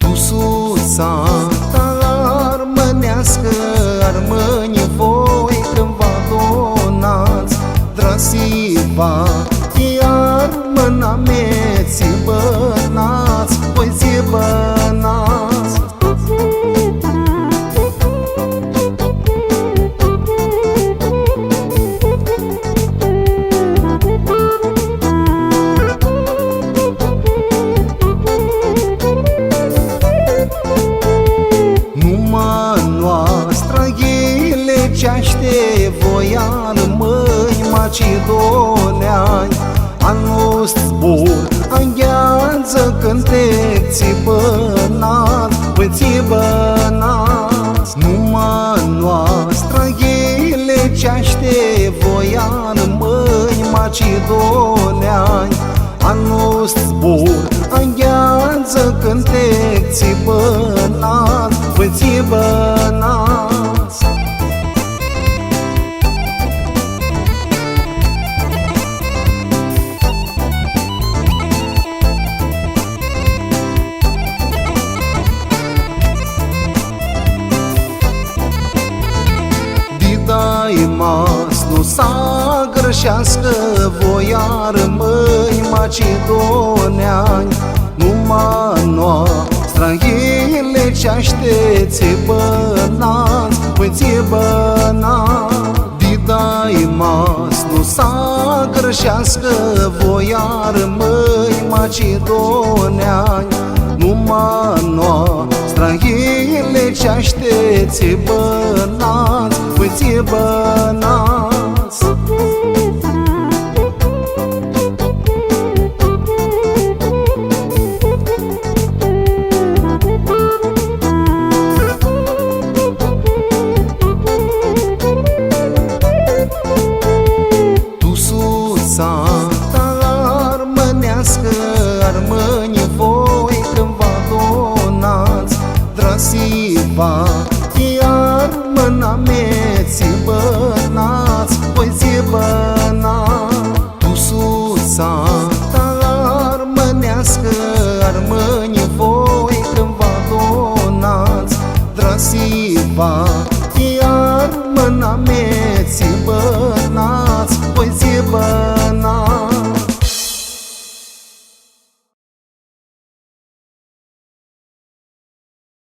Tusuța ta armânească, armâni voi când vă adonați. Drasiva, iar mâna mea ți bănați, voi ți bănați. Ceaște voială, măi macedoneani, al nostru zbor îngheață cântec ți bănați, voi ți bănați. Numai noastră ele ceaște voială, măi macedoneani, al nostru zbor îngheață cântec ți bănați, voi ți bănați. Mas nu s-a grășească voiară, măi macedoneani, numai noastră ele ce-așteți bănați, voi ți bănați. Didai mas nu s-a grășească voiară, măi macedoneani, numai noastră ele ce-așteți bănați, voi ți bănați. Tusuța ta armânească, armâni voi când vă adonați. Drasiva, iar mâna mea ți bănați, voi ți bănați. Tusuța ta armânească, armâni voi când vă adonați. Drasiva, iar mâna mea ți bănați, voi ți bănați.